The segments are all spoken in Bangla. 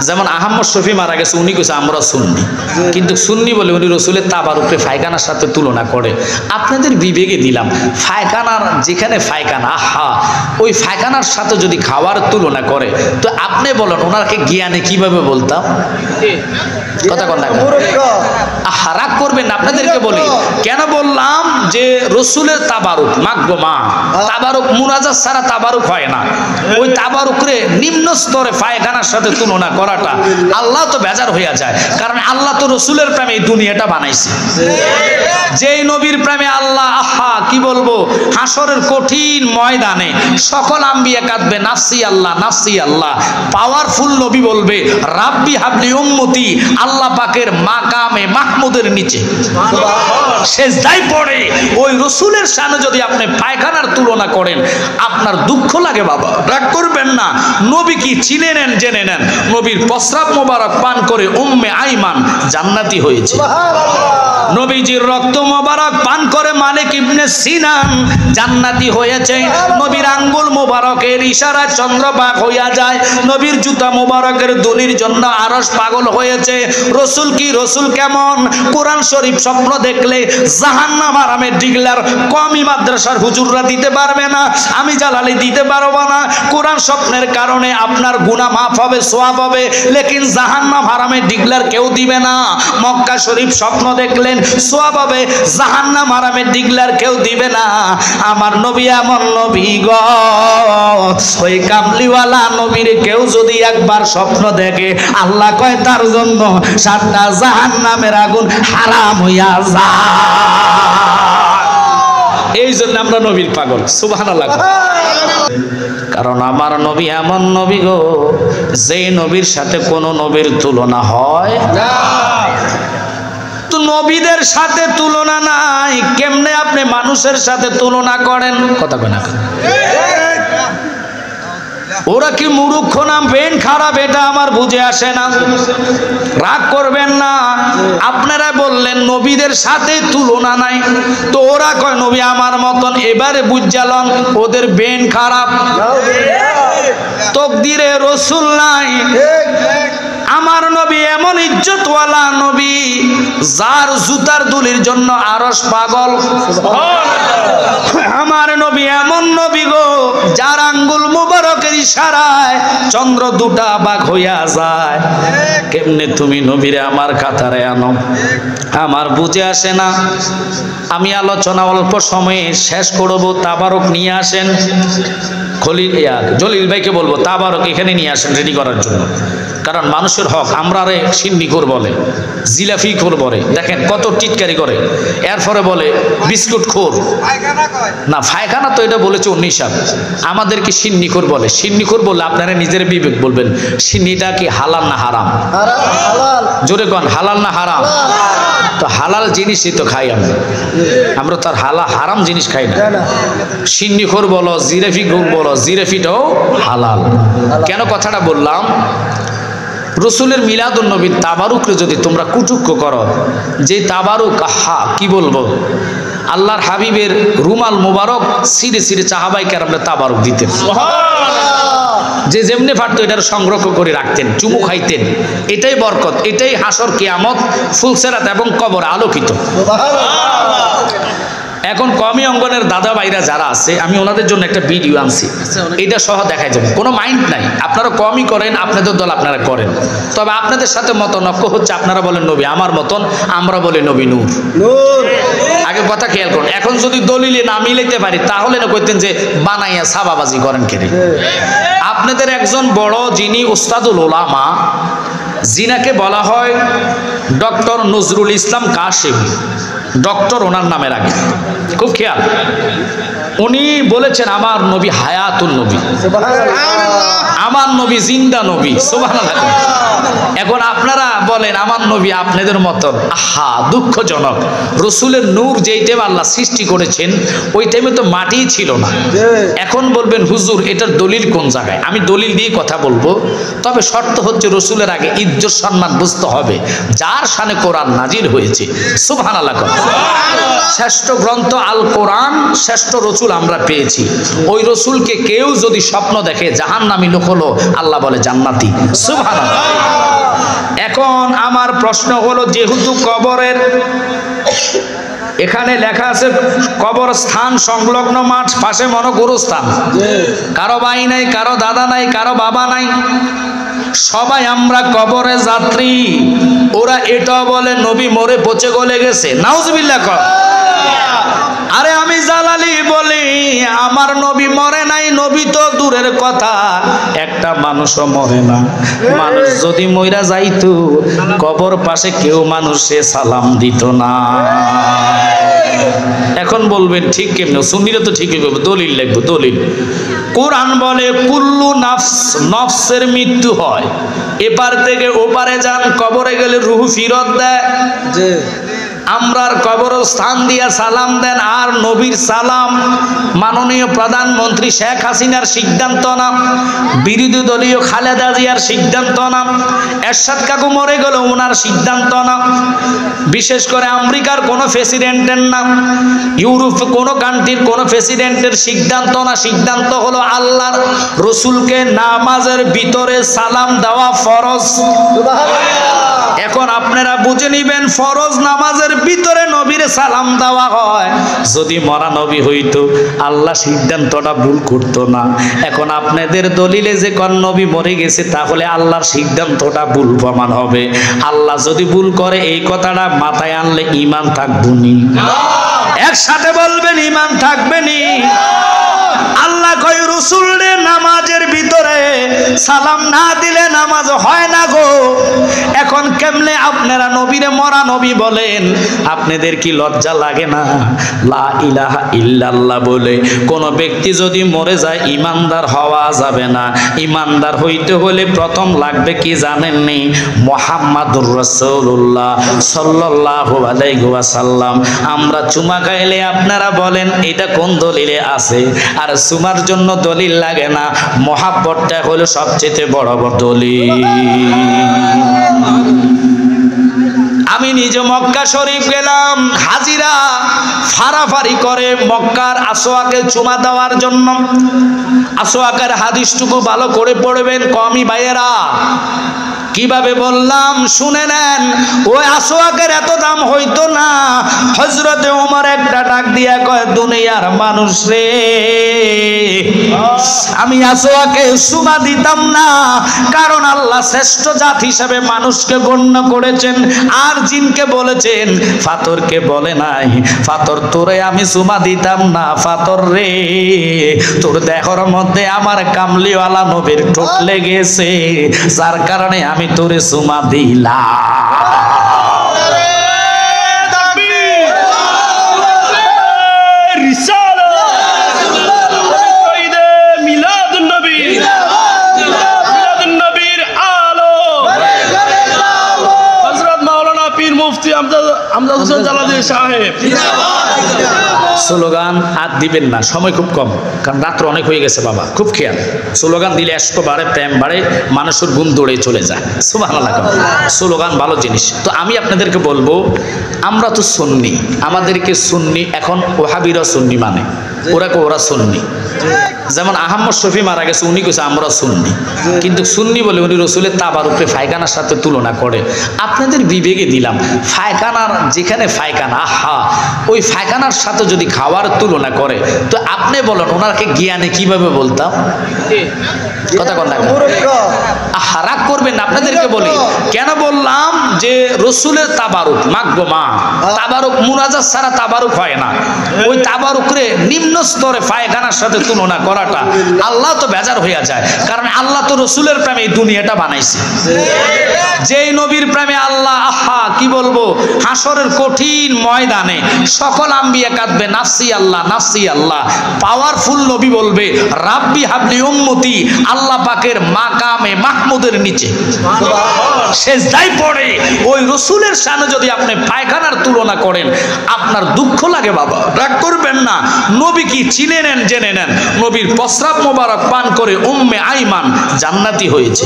যেমন আহমদ শফি মারা গেছে, উনি কইছে আমরা সুন্নি, কিন্তু সুন্নি বলে উনি রসুলের তাবারুকে পায়খানার সাথে তুলনা করে। আপনাদের বিবেকে দিলাম, পায়খানার যেখানে পায়খানা, আহা, ওই পায়খানার সাথে যদি খাওয়ার তুলনা করে, তো আপনি বলেন ওনাকে জ্ঞানে কিভাবে বলতাম? কথা কন না, রাগ করবেন না, আপনাদেরকে বলি কেন বললাম যে রসুলের তাবারুক মাগো মা, তাবারুক মুনাজাত ছাড়া তাবারুক হয় না। ওই তাবারুকরে নিম্ন স্তরে পায়খানার সাথে তুলনা করাটা আল্লাহ তো বেজার হইয়া যায়, কারণ আল্লাহ তো রসুলের প্রেমে এই দুনিয়াটা বানাইছে। যেই নবীর প্রেমে আল্লাহ, আহা কি বলবো, হাসরের কঠিন ময়দানে সকল আম্বিয়া কাঁদবে নাফসি আল্লাহ নাফসি আল্লাহ, পাওয়ারফুল নবী বলবে রাব্বি হাবলি উম্মতি, আল্লাহ পাকের মাকামে মাহমুদের নিচে সেজদায় পড়ে ওই রসুলের সামনে যদি আপনি পায়খানার তুলনা করেন, আপনার দুঃখ লাগে বাবা, রাগ করবেন না। নবী কি চিনে নেন, জেনে নেন, নবীর প্রস্রাব মোবারক পান করে উম্মে আইমান জান্নাতি হয়েছে। নবীজির রক্ত মোবারক পান করে মালিক ইবনে সিনান জান্নাতি হয়েছে। নবীর আঙ্গুল মোবারকের ইশারায় চন্দ্রবাক হইয়া যায়। নবীর জুতা মোবারকের দুলির জন্য আরশ পাগল হয়েছে। রসুল কি, রসুল কেমন? কোরআন শরীফ স্বপ্ন দেখলে জাহান্নাম হারামের ডিগলার কমি মাদ্রাসার হুজুররা দিতে পারবে না, আমি জালালি দিতে পারবো না। কোরআন স্বপ্নের কারণে আপনার গুনাহ মাফ হবে, সওয়াব হবে, লেকিন জাহান্নাম হারামের ডিগলার কেউ দিবে না। মক্কা শরীফ স্বপ্ন দেখলেন, সওয়াব হবে, জাহান্নাম হারামের ডিগলার কেউ দিবে না। আমার নবী এমন নবী গো, ওই কামলিওয়ালা নবীর কেউ যদি একবার স্বপ্ন দেখে, আল্লাহ কয় তার জন্য 7টা জাহান্নামের আগুন হারাম হইয়া যায়। এই জন্য আমরা নবীর পাগল, সুবহানাল্লাহ। কারণ আমার নবী এমন নবী গো, যে নবীর সাথে কোনো নবীর তুলনা হয় না। তো নবীদের সাথে তুলনা নাই, কেমনে আপনি মানুষের সাথে তুলনা করেন? কথা কয় না, ওরা কি মূর্খ না বেন খারাপ, এটা আমার বুঝে আসে না। রাগ করবেন না, আপনারা বললেন নবীদের সাথে তুলনা নাই, তো ওরা কয় নবী আমার মতন, এবারে বুঝালন ওদের বেন খারাপ, তকদিরে রসুল নাই। আমার নবী এমন ইজ্জতওয়ালা নবী, যার জুতার দুলির জন্য আরশ পাগল। আমার নবী এমন নবী গো, যার আঙ্গুল মুবারকের ইশারায় চন্দ্র দুটা বাঘ হইয়া যায়। কেমনে তুমি নবীরে আমার কাতারে আনো? আমার বুঝে আসে না। আমি আলোচনা অল্প সময়ে শেষ করব। তাবারক নিয়ে আসেন, জলিল ভাইকে বলবো তাবারক এখানে নিয়ে আসেন রেডি করার জন্য। কারণ মানুষের হক, আমরা রে সিন্নিখোর বলে, জিলাফি খোর বলে, দেখেন কত টিটকারি করে। এরপরে বলে বিস্কুট খোর না, পায়খানা তো এটা বলেছে 19 আমাদেরকে সিন্নিখোর বলে। সিন্নিখোর বললে আপনারা নিজের বিবেক বলবেন, সিন্নিটা কি হালাল না হারাম? জোরে কন, হালাল না হারাম? তো হালাল জিনিসই তো খাই আমরা তো আর হারাম জিনিস খাই না। সিন্নিখোর বলো, জিলাফি খোর বলো, জিলাফিটাও হালাল। কেন কথাটা বললাম? রসুলের মিলাদুন নবীর তাবারুকরে যদি তোমরা কুটুক্য করো, যে তাবারুক, আহা কি বলবো, আল্লাহর হাবিবের রুমাল মুবারক সিরে সিরে সাহাবায়ে কেরামরা তাবারুক দিতেন। যে যেমনে পারতো এটার সংগ্রহ করে রাখতেন, চুমু খাইতেন। এটাই বরকত, এটাই হাসর কিয়ামত, ফুলসেরাত এবং কবর আলোকিত। এখন কমি অঙ্গনের দাদা ভাইরা যারা আছে, আমি ওনাদের জন্য একটা ভিডিও আনছি, এটা সহ দেখাই যাবে, কোনো মাইন্ড নাই। আপনারা কমই করেন, আপনাদের দল আপনারা করেন, তবে আপনাদের সাথে মতনৈক্য হচ্ছে। আপনারা বলেন নবী আমার মতন, আমরা বলি নবী নূর। আগে কথা খেয়াল করুন। এখন যদি দলিলে না মিলাইতে পারি, তাহলে না কইতেন যে বানাইয়া সাবাবাজি করেন কেন। আপনাদের একজন বড়, যিনি উস্তাদুল উলামা, যিনাকে বলা হয় ডক্টর নজরুল ইসলাম কাশেমি, ডক্টর ওনার নামের আগে, খুব খেয়াল। উনি বলেছেন আমার নবী হায়াতুল নবী, আমার নবী জিন্দা নবী, সুবহানাল্লাহ। এখন আপনারা বলেন আমার নবী আপনাদের মতন, আহা দুঃখজনক। রসুলের নূর যেই টাইমে আল্লাহ সৃষ্টি করেছেন, ওই টাইমে তো মাটি ছিল না। এখন বলবেন হুজুর এটার দলিল কোন জায়গায়? আমি দলিল দিয়ে কথা বলবো, তবে শর্ত হচ্ছে রসুলের আগে ইজ্জত সম্মান বুঝতে হবে, যার শানে কোরআন নাজিল হয়েছে। সুবহানাল্লাহ। শ্রেষ্ঠ গ্রন্থ আল কোরআন, শ্রেষ্ঠ রসুল আমরা পেয়েছি। ওই রসুলকে কেউ যদি স্বপ্ন দেখে জাহান্নামী লোক হলো, আল্লাহ বলে জান্নাতি। সুবহানাল্লাহ। এখন আমার প্রশ্ন হলো, যেহেতু কবরের এখানে লেখা আছে কবর স্থান সংলগ্ন মাঠ, পাশে মনে গোরস্থান, কারো ভাই নাই, কারো দাদা নাই, কারো বাবা নাই, সবাই আমরা কবরে যাত্রী। ওরা এটা বলে নবী মরে পচে গলে গেছে, নাউজুবিল্লাহ কর। আরে আমি জালালি বলি আমার নবী মরে নাই, নবী তো দূরের কথা, একটা মানুষও মরে না। মানুষ যদি মইরা যাইতো কবর পাশে কেউ মানুষে সালাম দিত না। এখন বলবেন ঠিক কেমন? সুন্নিরা তো ঠিকই বলবে, দলিল লিখবো, দলিল। কোরআন বলে কুল্লু নাফস, নফসের মৃত্যু হয়, এপার থেকে ওপারে যান, কবরে গেলে রূহ ফিরত দেয়। আমরার কবরস্থান দিয়া সালাম দেন, আর নবীর সালাম মাননীয় প্রধানমন্ত্রী শেখ হাসিনার সিদ্ধান্ত না, বিরোধী দলীয় খালেদা জিয়ার সিদ্ধান্ত না, এরশাদ কাকু মরে গেল ওনার সিদ্ধান্ত না, বিশেষ করে আমেরিকার কোনো প্রেসিডেন্টের না, ইউরোপ কোনো কান্ট্রির কোনো প্রেসিডেন্টের সিদ্ধান্ত না। সিদ্ধান্ত হলো আল্লাহর রসুলকে নামাজের ভিতরে সালাম দেওয়া ফরজ। এখন আপনারা বুঝে নিবেন, ফরজ নামাজের ভিতরে নবীর সালাম দেওয়া হয়। যদি মরা নবী হইতো আল্লাহ সিদ্ধান্তটা ভুল করতো না। এখন আপনাদের দলিলে যে কোন নবী মরে গেছে, তাহলে আল্লাহর সিদ্ধান্তটা ভুল প্রমাণ হবে। আল্লাহ যদি ভুল করে এই কথাটা মাথায় আনলে ঈমান থাকবনি। একসাথে বলবেন ঈমান থাকবেনি। আল্লাহ কয় রাসূলরে নামাজের ভিতরে সালাম না দিলে নামাজ হয় না গো। এখন কেমনে আপনারা নবীরে মরা নবী বলেন? আপনাদের কি লজ্জা লাগে না? লা ইলাহা ইল্লাল্লাহ বলে কোন ব্যক্তি যদি মরে যায় ঈমানদার হওয়া যাবে না। ঈমানদার হইতে হলে প্রথম লাগবে কি জানেননি? মুহাম্মাদুর রাসূলুল্লাহ সাল্লাল্লাহু আলাইহি ওয়াসাল্লাম। আমরা চুমা খাইলে আপনারা বলেন এটা কোন দলিলে আছে? আর চুমার জন্য দলিল লাগে না, মহাব্বতটা হলো সবচেয়ে বড় দলিল। আমি নিজে মক্কা শরীফ গেলাম, হাজিরা ফারাফারি করে মক্কার আসওয়াকে চুমা দেওয়ার জন্য। আসওয়াকের হাদিসটুকু ভালো করে পড়বেন কওমি ভাইয়েরা। কিভাবে বললাম শুনে নেন। ওই আসওয়াকের এত দাম হইতো না। হযরতে ওমর একটা ডাক দিয়া কয়, দুনিয়ার মানুষ রে, আমি আসওয়াকে চুমা দিতাম না, কারণ আল্লাহ শ্রেষ্ঠ জাত হিসেবে মানুষকে গণ্য করেছেন, আর জিনকে বলেছেন, ফাতরকে বলে নাই। ফাতর তোরে আমি চুমা দিতাম না, ফাতর রে তোর দেহর মধ্যে আমার কামলিওয়ালা নবীর ঠোঁট লেগেছে, যার কারণে আমি তোরে চুমা দিলাম। স্লোগান আর দিবেন না, সময় খুব কম, কারণ রাত্র অনেক হয়ে গেছে বাবা, খুব খেয়াল। স্লোগান দিলে এত বাড়ে, প্রেম বাড়ে, মানুষের গুণ দৌড়ে চলে যায়। সুবহানাল্লাহ। স্লোগান ভালো জিনিস। তো আমি আপনাদেরকে বলবো, আমরা তো সুন্নি, আমাদেরকে সুন্নি, এখন ওহাবিরা সুন্নি মানে, ওরা সুন্নি। যেমন আহমদ শফি মারা গেছে, উনি কইছে আমরা সুন্নি, কিন্তু সুন্নি বলে উনি রসুলের তাবার উপরে ফায়খানার সাথে তুলনা করে। আপনাদের বিবেকে দিলাম, ফায়খানার যেখানে ফায়খানা, আহা, ওই ফায়খানার সাথে যদি খাওয়ার তুলনা করে, তো আপনি বলেন ওনাকে জ্ঞানে কিভাবে বলতাম? কথা কন না, আহা রাগ করবেন না, আপনাদেরকে বলি কেন বললাম যে রসুলের তাবারুক, মাগো মা, তাবারুক মুনাজাত ছাড়া তাবারুক হয় না। ওই তাবারুকরে নিম্ন স্তরে ফায়খানার সাথে তুলনা করাটা আল্লাহ তো বেজার হইয়া যায়, কারণ আল্লাহ তো রসুলের প্রেমে এই দুনিয়াটা বানাইছে। যেই নবীর প্রেমে আল্লাহ, আহা কি বলবো, হাসরের কঠিন ময়দানে সকল আম্বিয়া কাঁদবে নাফসি আল্লাহ, নাফসি আল্লাহ। পাওয়ারফুল নবী বলবে রাব্বি হাবলি উম্মতি, আল্লাহ পাকের মাকামে মাহমুদের নিচে সেজদায় পড়ে। ওই রসুলের সামনে যদি আপনি পায়খানার তুলনা করেন, আপনার দুঃখ লাগে বাবা, রাগ করবেন না। নবী কি চিনে নেন, জেনে নেন, নবীর প্রস্রাব মোবারক পান করে উম্মে আইমান জান্নাতি হয়েছে।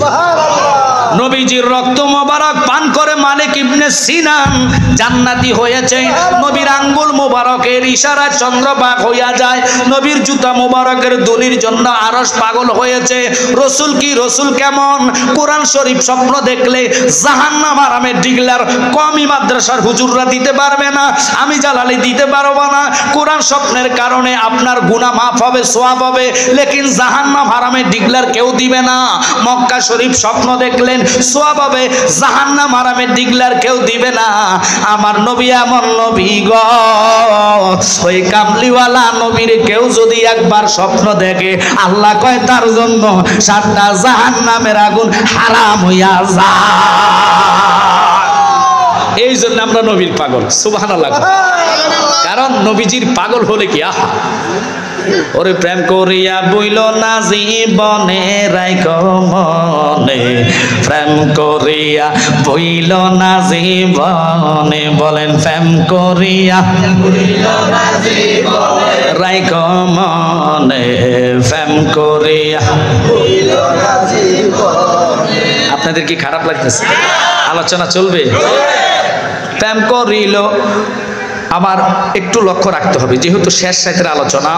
নবীজির রক্ত মোবারক পান করে মালিক ইবনে সিনান জান্নাতি হয়েছে। নবীর আঙ্গুল মোবারকের ইশারায় চন্দ্রপাক হইয়া যায়। নবীর জুতা মোবারকের দুলির জন্য আরশ পাগল হয়েছে। রসুল কি, রসুল কেমন? কোরআন শরীফ স্বপ্ন দেখলে জাহান্নাম হারামের ডিগলার কমি মাদ্রাসার হুজুররা দিতে পারবে না, আমি জালালি দিতে পারবো না। কোরআন স্বপ্নের কারণে আপনার গুনাহ মাফ হবে, সওয়াব হবে, লেকিন জাহান্নাম হারামের ডিগলার কেউ দিবে না। মক্কা শরীফ স্বপ্ন দেখলেন, সওয়াব হবে, জাহান্নাম হারামের ডিগলার কেউ দিবে না। আমার নবী এমন নবী গো, ওই কামলিওয়ালা নবীর কেউ যদি একবার স্বপ্ন দেখে, আল্লাহ কয় তার জন্য 7টা জাহান্নামের আগুন হারাম হইয়া যায়। এই জন্য আমরা নবীর পাগল, সুবহানাল্লাহ। কারণ নবীজির পাগল হলে কি আহা, ওরে প্রেম করিয়া বইল না জীবনে রাইখ মনে, প্রেম করিয়া বইল না জীবনে, বলেন প্রেম করিয়া রাইখ মনে, প্রেম করিয়া। আপনাদের কি খারাপ লাগতেছে? আলোচনা চলবে? প্রেম করিল, আবার একটু লক্ষ্য রাখতে হবে, যেহেতু শেষ রাতের আলোচনা।